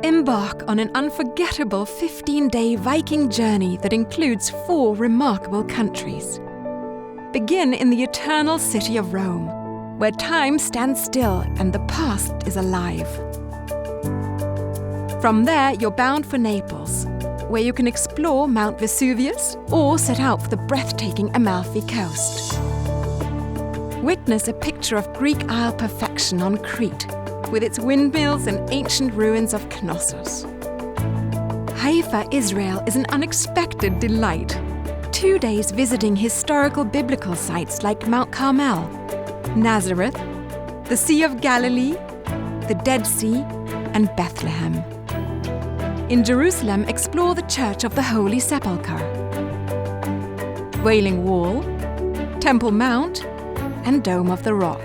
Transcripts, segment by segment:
Embark on an unforgettable 15-day Viking journey that includes 4 remarkable countries. Begin in the eternal city of Rome, where time stands still and the past is alive. From there, you're bound for Naples, where you can explore Mount Vesuvius or set out for the breathtaking Amalfi Coast. Witness a picture of Greek Isle perfection on Crete, with its windmills and ancient ruins of Knossos. Haifa, Israel is an unexpected delight. 2 days visiting historical biblical sites like Mount Carmel, Nazareth, the Sea of Galilee, the Dead Sea, and Bethlehem. In Jerusalem, explore the Church of the Holy Sepulchre, Wailing Wall, Temple Mount, and Dome of the Rock.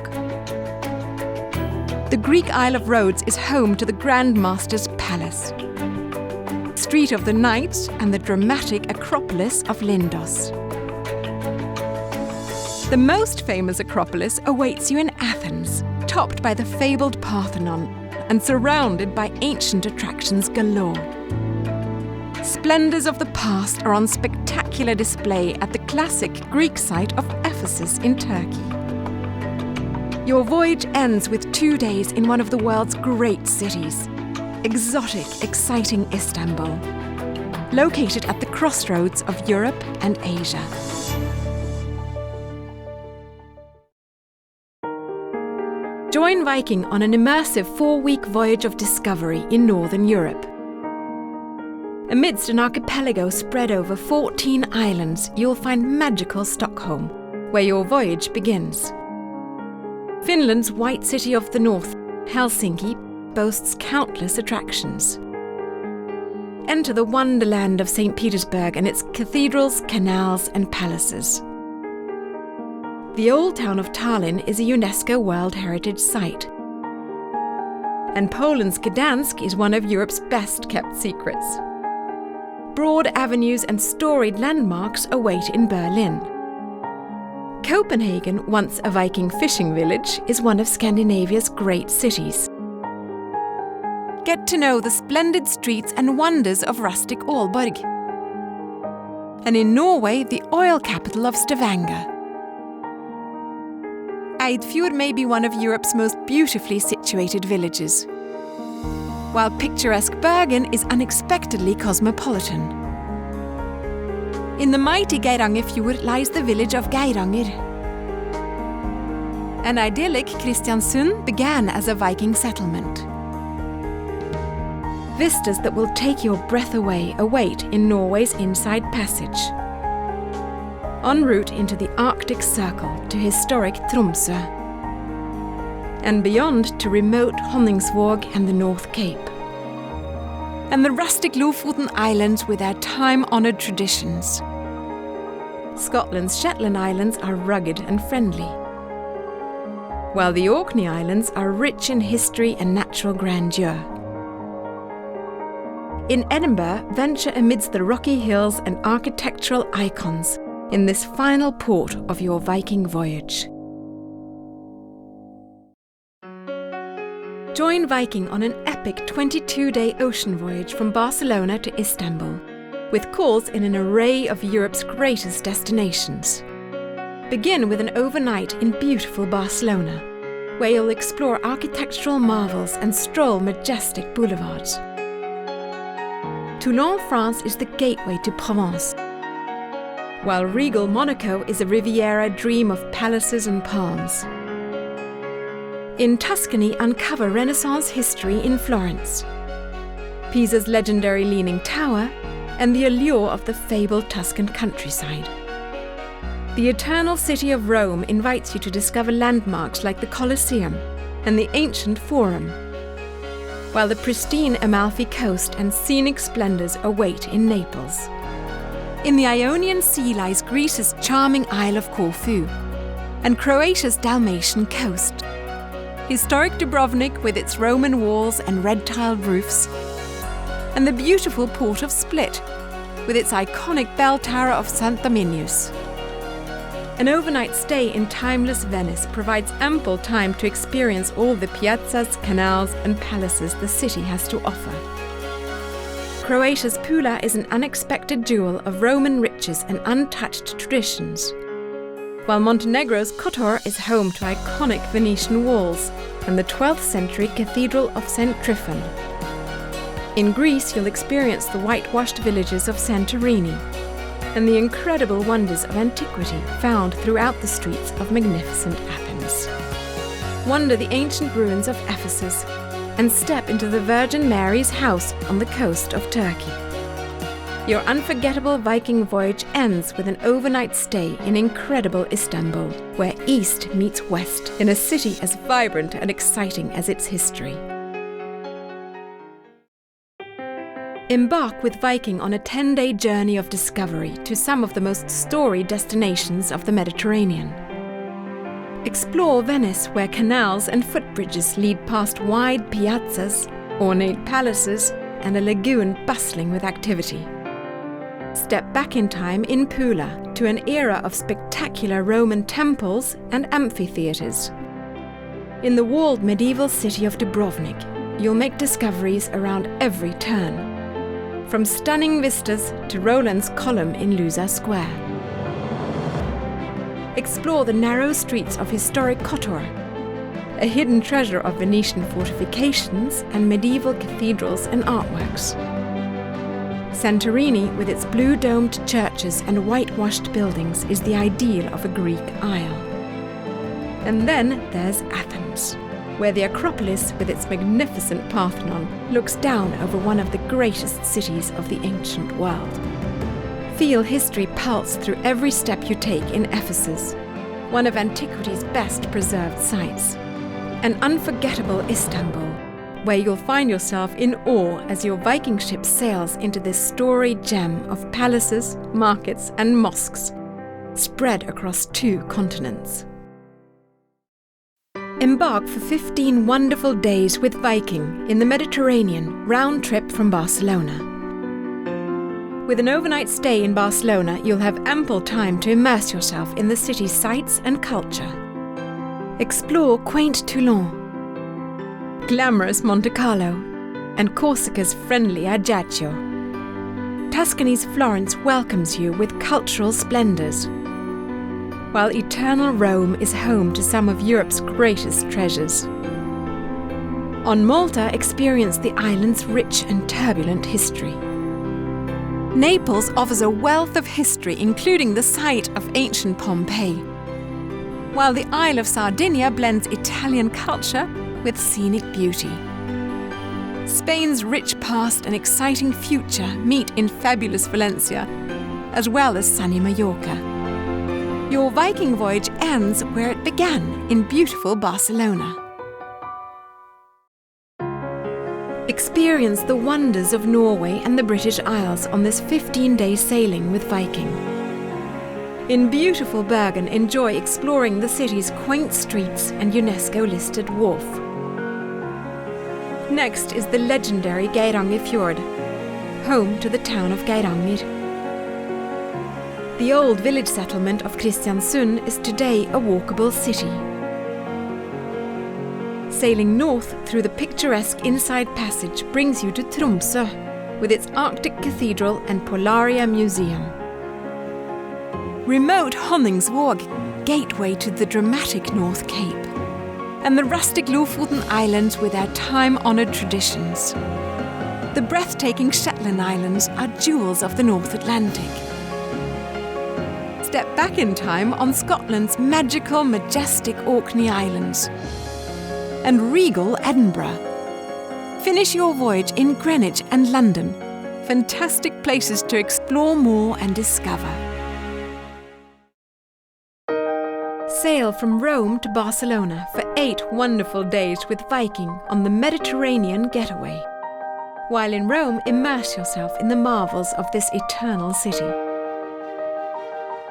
The Greek Isle of Rhodes is home to the Grand Master's Palace, Street of the Knights, and the dramatic Acropolis of Lindos. The most famous Acropolis awaits you in Athens, topped by the fabled Parthenon and surrounded by ancient attractions galore. Splendors of the past are on spectacular display at the classic Greek site of Ephesus in Turkey. Your voyage ends with 2 days in one of the world's great cities, exotic, exciting Istanbul, located at the crossroads of Europe and Asia. Join Viking on an immersive 4-week voyage of discovery in Northern Europe. Amidst an archipelago spread over 14 islands, you'll find magical Stockholm, where your voyage begins. Finland's White City of the North, Helsinki, boasts countless attractions. Enter the wonderland of St. Petersburg and its cathedrals, canals, and palaces. The old town of Tallinn is a UNESCO World Heritage Site. And Poland's Gdansk is one of Europe's best-kept secrets. Broad avenues and storied landmarks await in Berlin. Copenhagen, once a Viking fishing village, is one of Scandinavia's great cities. Get to know the splendid streets and wonders of rustic Aalborg. And in Norway, the oil capital of Stavanger. Eidfjord may be one of Europe's most beautifully situated villages, while picturesque Bergen is unexpectedly cosmopolitan. In the mighty Geiranger Fjord lies the village of Geiranger. An idyllic Kristiansund began as a Viking settlement. Vistas that will take your breath away await in Norway's Inside Passage. En route into the Arctic Circle to historic Tromsø. And beyond to remote Honningsvåg and the North Cape. And the rustic Lofoten Islands with their time-honoured traditions. Scotland's Shetland Islands are rugged and friendly, while the Orkney Islands are rich in history and natural grandeur. In Edinburgh, venture amidst the rocky hills and architectural icons in this final port of your Viking voyage. Join Viking on an epic 22-day ocean voyage from Barcelona to Istanbul, with calls in an array of Europe's greatest destinations. Begin with an overnight in beautiful Barcelona, where you'll explore architectural marvels and stroll majestic boulevards. Toulon, France is the gateway to Provence, while regal Monaco is a Riviera dream of palaces and palms. In Tuscany, uncover Renaissance history in Florence, Pisa's legendary Leaning Tower, and the allure of the fabled Tuscan countryside. The eternal city of Rome invites you to discover landmarks like the Colosseum and the ancient Forum, while the pristine Amalfi Coast and scenic splendors await in Naples. In the Ionian Sea lies Greece's charming Isle of Corfu and Croatia's Dalmatian coast. Historic Dubrovnik with its Roman walls and red-tiled roofs, and the beautiful port of Split with its iconic bell tower of St. Dominius. An overnight stay in timeless Venice provides ample time to experience all the piazzas, canals and palaces the city has to offer. Croatia's Pula is an unexpected jewel of Roman riches and untouched traditions, while Montenegro's Kotor is home to iconic Venetian walls and the 12th century Cathedral of St. Tryphon. In Greece, you'll experience the whitewashed villages of Santorini and the incredible wonders of antiquity found throughout the streets of magnificent Athens. Wander the ancient ruins of Ephesus and step into the Virgin Mary's house on the coast of Turkey. Your unforgettable Viking voyage ends with an overnight stay in incredible Istanbul, where East meets West in a city as vibrant and exciting as its history. Embark with Viking on a 10-day journey of discovery to some of the most storied destinations of the Mediterranean. Explore Venice, where canals and footbridges lead past wide piazzas, ornate palaces, and a lagoon bustling with activity. Step back in time in Pula to an era of spectacular Roman temples and amphitheatres. In the walled medieval city of Dubrovnik, you'll make discoveries around every turn, from stunning vistas to Roland's Column in Lusa Square. Explore the narrow streets of historic Kotor, a hidden treasure of Venetian fortifications and medieval cathedrals and artworks. Santorini, with its blue-domed churches and whitewashed buildings, is the ideal of a Greek isle. And then there's Athens, where the Acropolis, with its magnificent Parthenon, looks down over one of the greatest cities of the ancient world. Feel history pulse through every step you take in Ephesus, one of antiquity's best preserved sites. An unforgettable Istanbul, where you'll find yourself in awe as your Viking ship sails into this storied gem of palaces, markets and mosques, spread across 2 continents. Embark for 15 wonderful days with Viking in the Mediterranean, round trip from Barcelona. With an overnight stay in Barcelona, you'll have ample time to immerse yourself in the city's sights and culture. Explore quaint Toulon, glamorous Monte Carlo, and Corsica's friendly Ajaccio. Tuscany's Florence welcomes you with cultural splendours, while eternal Rome is home to some of Europe's greatest treasures. On Malta, experience the island's rich and turbulent history. Naples offers a wealth of history, including the site of ancient Pompeii, while the Isle of Sardinia blends Italian culture with scenic beauty. Spain's rich past and exciting future meet in fabulous Valencia, as well as sunny Mallorca. Your Viking voyage ends where it began, in beautiful Barcelona. Experience the wonders of Norway and the British Isles on this 15-day sailing with Viking. In beautiful Bergen, enjoy exploring the city's quaint streets and UNESCO-listed wharf. Next is the legendary Geirangerfjord, home to the town of Geiranger. The old village settlement of Kristiansund is today a walkable city. Sailing north through the picturesque Inside Passage brings you to Tromsø, with its Arctic Cathedral and Polaria Museum. Remote Honningsvåg, gateway to the dramatic North Cape, and the rustic Lofoten Islands with their time-honoured traditions. The breathtaking Shetland Islands are jewels of the North Atlantic. Step back in time on Scotland's magical, majestic Orkney Islands and regal Edinburgh. Finish your voyage in Greenwich and London, fantastic places to explore more and discover. Sail from Rome to Barcelona for 8 wonderful days with Viking on the Mediterranean getaway. While in Rome, immerse yourself in the marvels of this eternal city.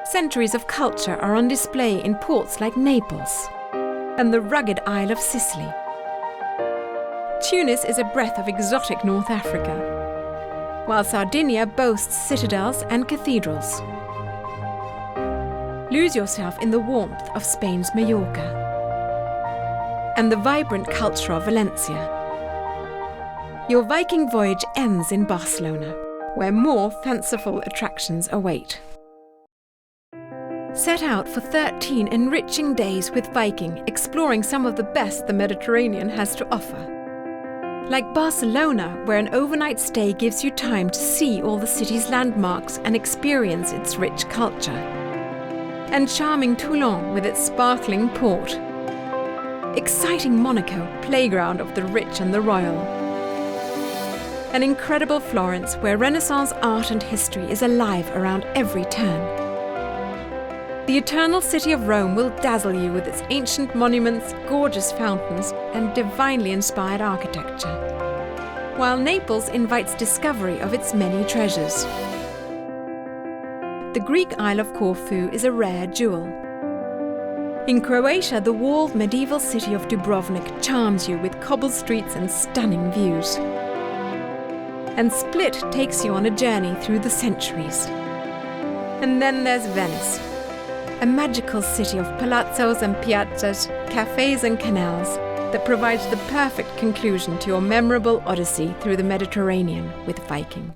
Centuries of culture are on display in ports like Naples and the rugged Isle of Sicily. Tunis is a breath of exotic North Africa, while Sardinia boasts citadels and cathedrals. Lose yourself in the warmth of Spain's Mallorca and the vibrant culture of Valencia. Your Viking voyage ends in Barcelona, where more fanciful attractions await. Set out for 13 enriching days with Viking, exploring some of the best the Mediterranean has to offer. Like Barcelona, where an overnight stay gives you time to see all the city's landmarks and experience its rich culture. And charming Toulon with its sparkling port. Exciting Monaco, playground of the rich and the royal. An incredible Florence, where Renaissance art and history is alive around every turn. The eternal city of Rome will dazzle you with its ancient monuments, gorgeous fountains, and divinely inspired architecture, while Naples invites discovery of its many treasures. The Greek Isle of Corfu is a rare jewel. In Croatia, the walled medieval city of Dubrovnik charms you with cobbled streets and stunning views. And Split takes you on a journey through the centuries. And then there's Venice, a magical city of palazzos and piazzas, cafes and canals that provides the perfect conclusion to your memorable odyssey through the Mediterranean with Viking.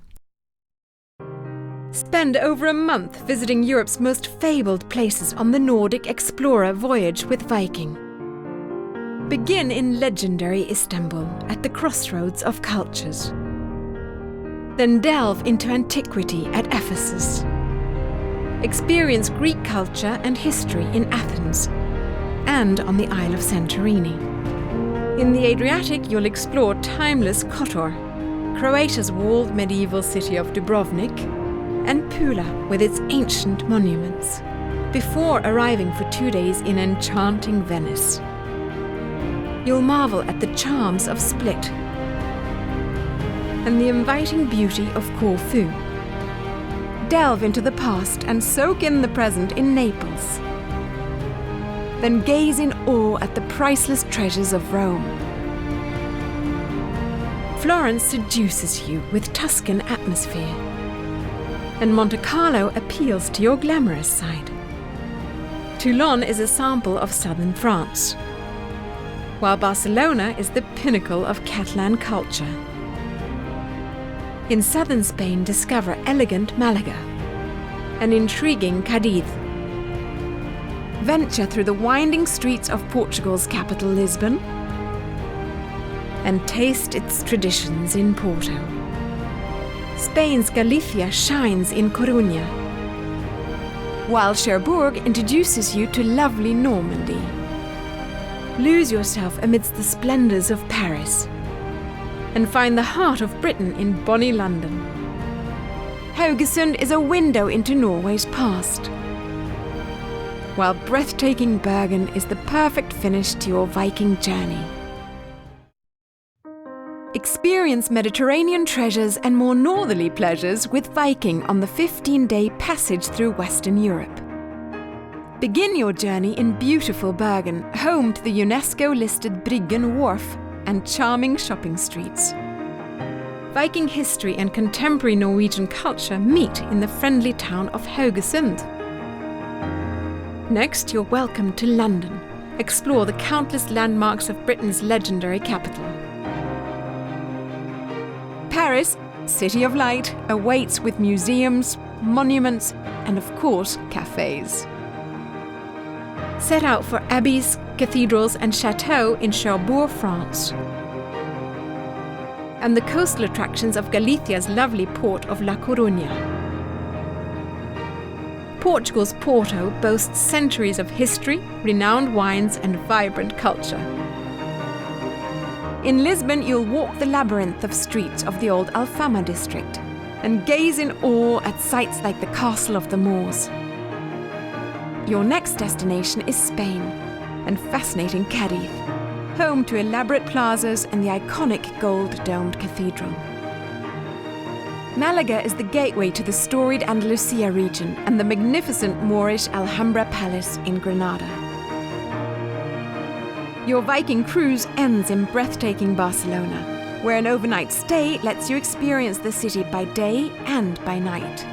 Spend over a month visiting Europe's most fabled places on the Nordic Explorer voyage with Viking. Begin in legendary Istanbul at the crossroads of cultures. Then delve into antiquity at Ephesus. Experience Greek culture and history in Athens and on the Isle of Santorini. In the Adriatic, you'll explore timeless Kotor, Croatia's walled medieval city of Dubrovnik, and Pula with its ancient monuments, before arriving for 2 days in enchanting Venice. You'll marvel at the charms of Split and the inviting beauty of Corfu. Delve into the past and soak in the present in Naples. Then gaze in awe at the priceless treasures of Rome. Florence seduces you with Tuscan atmosphere, and Monte Carlo appeals to your glamorous side. Toulon is a sample of southern France, while Barcelona is the pinnacle of Catalan culture. In southern Spain, discover elegant Malaga and intriguing Cadiz. Venture through the winding streets of Portugal's capital, Lisbon, and taste its traditions in Porto. Spain's Galicia shines in Coruña, while Cherbourg introduces you to lovely Normandy. Lose yourself amidst the splendours of Paris and find the heart of Britain in bonny London. Haugesund is a window into Norway's past, while breathtaking Bergen is the perfect finish to your Viking journey. Experience Mediterranean treasures and more northerly pleasures with Viking on the 15-day passage through Western Europe. Begin your journey in beautiful Bergen, home to the UNESCO-listed Bryggen Wharf and charming shopping streets. Viking history and contemporary Norwegian culture meet in the friendly town of Haugesund. Next, you're welcome to London. Explore the countless landmarks of Britain's legendary capital. Paris, City of Light, awaits with museums, monuments, and of course, cafes. Set out for abbeys, cathedrals, and chateaux in Cherbourg, France, and the coastal attractions of Galicia's lovely port of La Coruña. Portugal's Porto boasts centuries of history, renowned wines, and vibrant culture. In Lisbon, you'll walk the labyrinth of streets of the old Alfama district and gaze in awe at sites like the Castle of the Moors. Your next destination is Spain and fascinating Cadiz, home to elaborate plazas and the iconic gold-domed cathedral. Malaga is the gateway to the storied Andalusia region and the magnificent Moorish Alhambra Palace in Granada. Your Viking cruise ends in breathtaking Barcelona, where an overnight stay lets you experience the city by day and by night.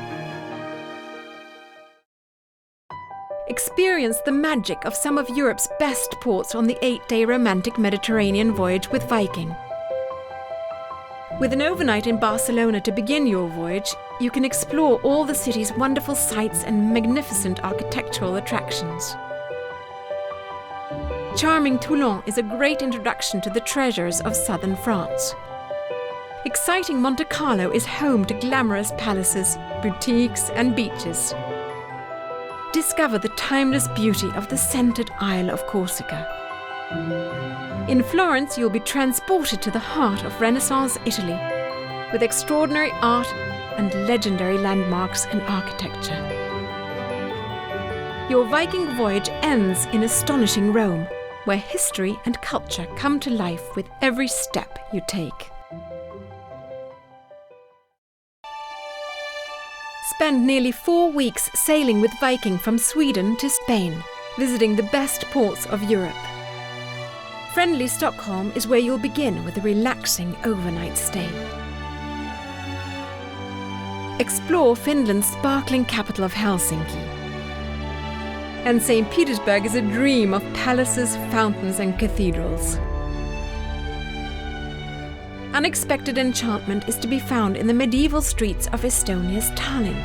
Experience the magic of some of Europe's best ports on the 8-day romantic Mediterranean voyage with Viking. With an overnight in Barcelona to begin your voyage, you can explore all the city's wonderful sights and magnificent architectural attractions. Charming Toulon is a great introduction to the treasures of southern France. Exciting Monte Carlo is home to glamorous palaces, boutiques and beaches. Discover the timeless beauty of the scented Isle of Corsica. In Florence, you'll be transported to the heart of Renaissance Italy, with extraordinary art and legendary landmarks and architecture. Your Viking voyage ends in astonishing Rome, where history and culture come to life with every step you take. Spend nearly 4 weeks sailing with Viking from Sweden to Spain, visiting the best ports of Europe. Friendly Stockholm is where you'll begin with a relaxing overnight stay. Explore Finland's sparkling capital of Helsinki. And St. Petersburg is a dream of palaces, fountains and cathedrals. Unexpected enchantment is to be found in the medieval streets of Estonia's Tallinn.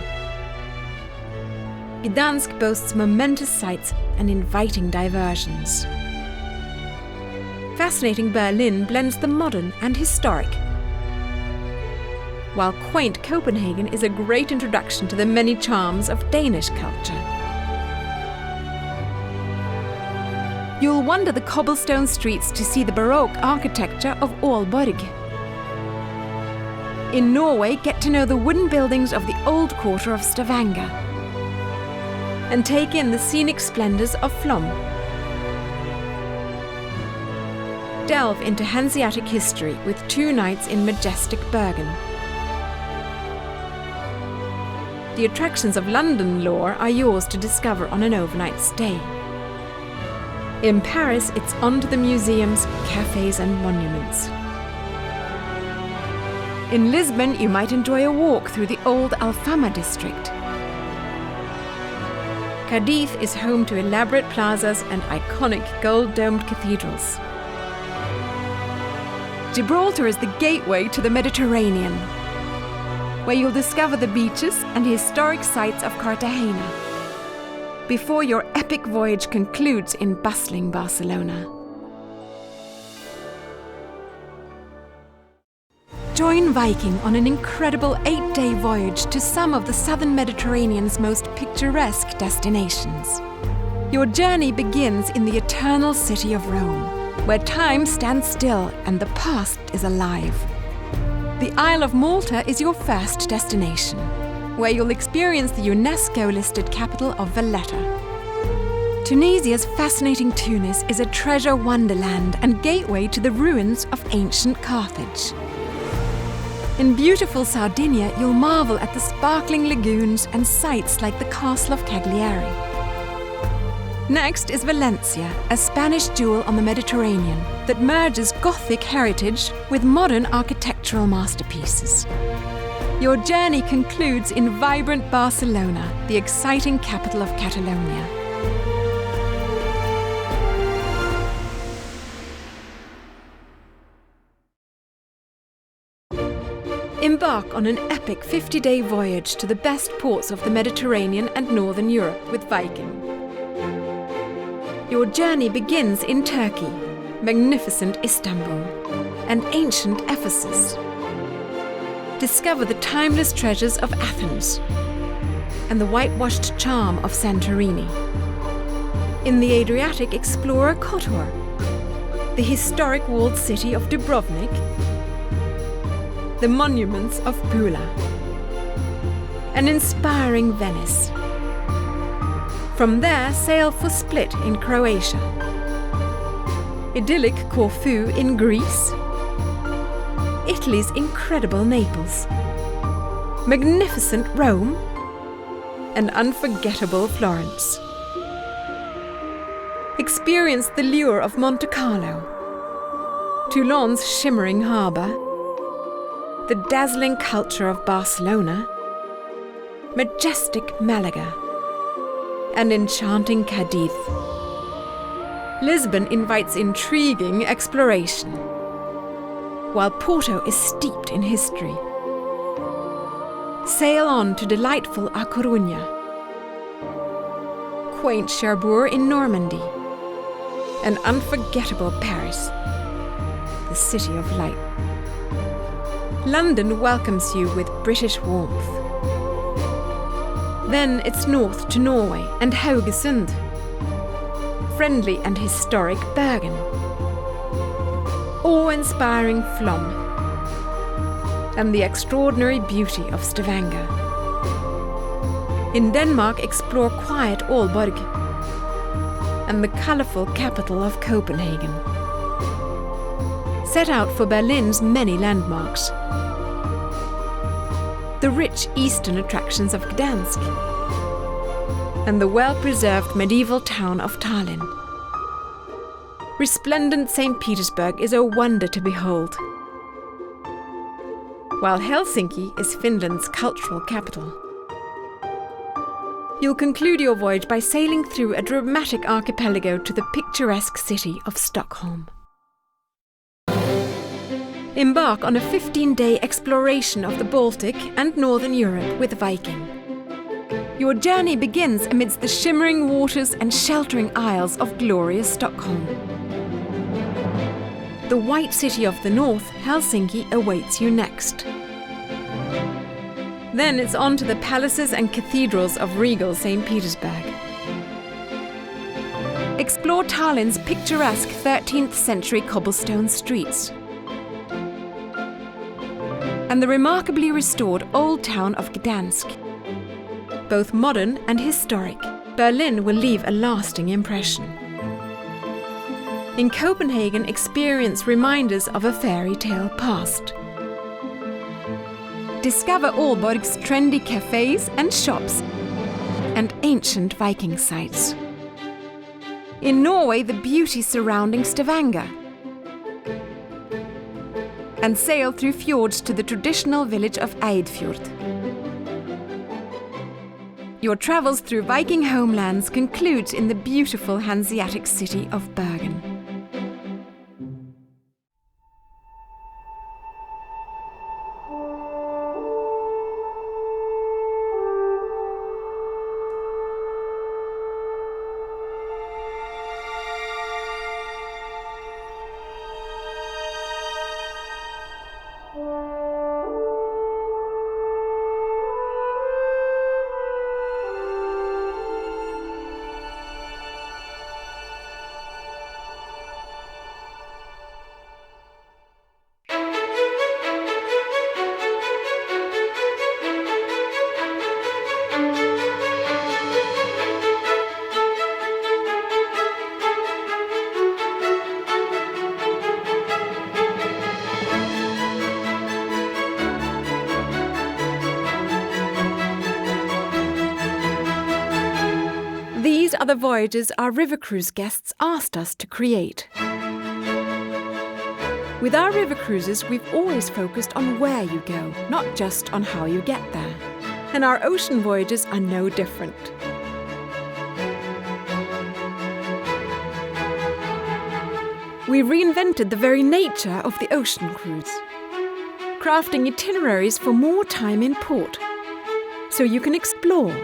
Gdansk boasts momentous sights and inviting diversions. Fascinating Berlin blends the modern and historic, while quaint Copenhagen is a great introduction to the many charms of Danish culture. You'll wander the cobblestone streets to see the Baroque architecture of Aalborg. In Norway, get to know the wooden buildings of the old quarter of Stavanger and take in the scenic splendors of Flåm. Delve into Hanseatic history with 2 nights in majestic Bergen. The attractions of London lore are yours to discover on an overnight stay. In Paris, it's on to the museums, cafes and monuments. In Lisbon, you might enjoy a walk through the old Alfama district. Cadiz is home to elaborate plazas and iconic gold-domed cathedrals. Gibraltar is the gateway to the Mediterranean, where you'll discover the beaches and historic sites of Cartagena, before your epic voyage concludes in bustling Barcelona. Join Viking on an incredible 8-day voyage to some of the southern Mediterranean's most picturesque destinations. Your journey begins in the eternal city of Rome, where time stands still and the past is alive. The Isle of Malta is your first destination, where you'll experience the UNESCO-listed capital of Valletta. Tunisia's fascinating Tunis is a treasure wonderland and gateway to the ruins of ancient Carthage. In beautiful Sardinia, you'll marvel at the sparkling lagoons and sights like the Castle of Cagliari. Next is Valencia, a Spanish jewel on the Mediterranean that merges Gothic heritage with modern architectural masterpieces. Your journey concludes in vibrant Barcelona, the exciting capital of Catalonia. Embark on an epic 50-day voyage to the best ports of the Mediterranean and Northern Europe with Viking. Your journey begins in Turkey, magnificent Istanbul, and ancient Ephesus. Discover the timeless treasures of Athens and the whitewashed charm of Santorini. In the Adriatic, explore Kotor, the historic walled city of Dubrovnik, the monuments of Pula, and inspiring Venice. From there, sail for Split in Croatia, idyllic Corfu in Greece, Italy's incredible Naples, magnificent Rome, and unforgettable Florence. Experience the lure of Monte Carlo, Toulon's shimmering harbour, the dazzling culture of Barcelona, majestic Malaga, and enchanting Cadiz. Lisbon invites intriguing exploration, while Porto is steeped in history. Sail on to delightful A Coruña, quaint Cherbourg in Normandy, and unforgettable Paris, the city of light. London welcomes you with British warmth. Then it's north to Norway and Haugesund, friendly and historic Bergen, awe-inspiring Flom, and the extraordinary beauty of Stavanger. In Denmark, explore quiet Aalborg and the colourful capital of Copenhagen. Set out for Berlin's many landmarks, the rich eastern attractions of Gdansk, and the well-preserved medieval town of Tallinn. Resplendent St. Petersburg is a wonder to behold, while Helsinki is Finland's cultural capital. You'll conclude your voyage by sailing through a dramatic archipelago to the picturesque city of Stockholm. Embark on a 15-day exploration of the Baltic and Northern Europe with Viking. Your journey begins amidst the shimmering waters and sheltering isles of glorious Stockholm. The white city of the north, Helsinki, awaits you next. Then it's on to the palaces and cathedrals of regal St. Petersburg. Explore Tallinn's picturesque 13th century cobblestone streets and the remarkably restored old town of Gdansk. Both modern and historic, Berlin will leave a lasting impression. In Copenhagen, experience reminders of a fairy tale past. Discover Aalborg's trendy cafes and shops and ancient Viking sites. In Norway, the beauty surrounding Stavanger. And sail through fjords to the traditional village of Eidfjord. Your travels through Viking homelands concludes in the beautiful Hanseatic city of Bergen. These are the voyages our river cruise guests asked us to create. With our river cruises, we've always focused on where you go, not just on how you get there. And our ocean voyages are no different. We reinvented the very nature of the ocean cruise, crafting itineraries for more time in port, so you can explore,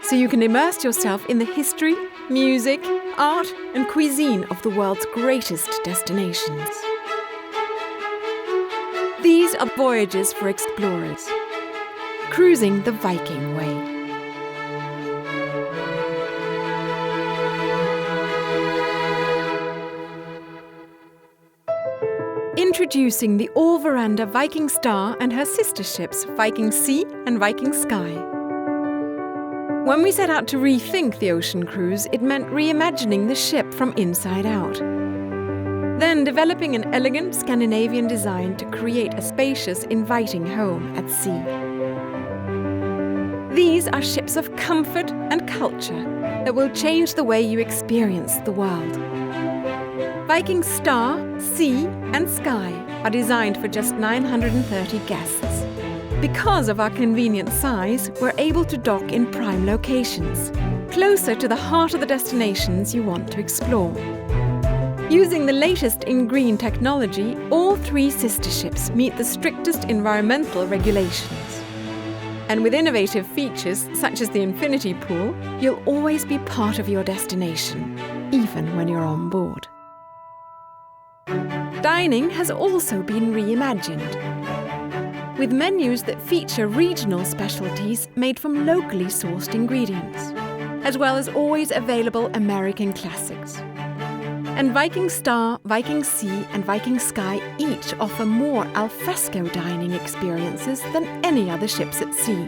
so you can immerse yourself in the history, music, art and cuisine of the world's greatest destinations. These are voyages for explorers, cruising the Viking way. Introducing the all-veranda Viking Star and her sister ships Viking Sea and Viking Sky. When we set out to rethink the ocean cruise, it meant reimagining the ship from inside out. Then developing an elegant Scandinavian design to create a spacious, inviting home at sea. These are ships of comfort and culture that will change the way you experience the world. Viking Star, Sea and Sky are designed for just 930 guests. Because of our convenient size, we're able to dock in prime locations, closer to the heart of the destinations you want to explore. Using the latest in green technology, all 3 sister ships meet the strictest environmental regulations. And with innovative features such as the infinity pool, you'll always be part of your destination, even when you're on board. Dining has also been reimagined, with menus that feature regional specialties made from locally sourced ingredients, as well as always available American classics. And Viking Star, Viking Sea and Viking Sky each offer more al fresco dining experiences than any other ships at sea.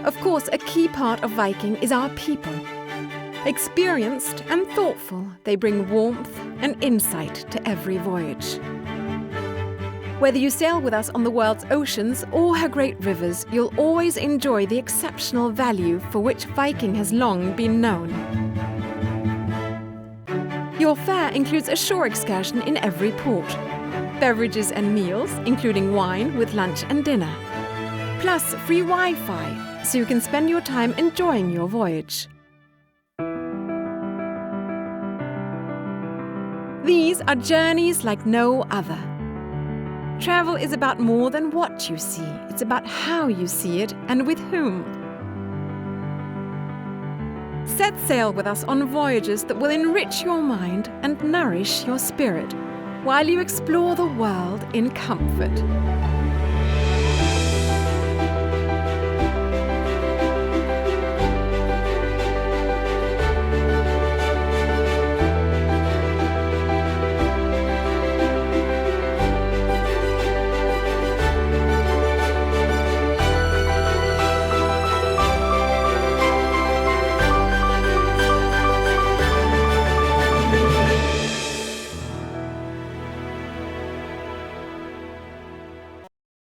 Of course, a key part of Viking is our people. Experienced and thoughtful, they bring warmth and insight to every voyage. Whether you sail with us on the world's oceans or her great rivers, you'll always enjoy the exceptional value for which Viking has long been known. Your fare includes a shore excursion in every port, beverages and meals, including wine with lunch and dinner, plus free Wi-Fi, so you can spend your time enjoying your voyage. These are journeys like no other. Travel is about more than what you see. It's about how you see it and with whom. Set sail with us on voyages that will enrich your mind and nourish your spirit while you explore the world in comfort.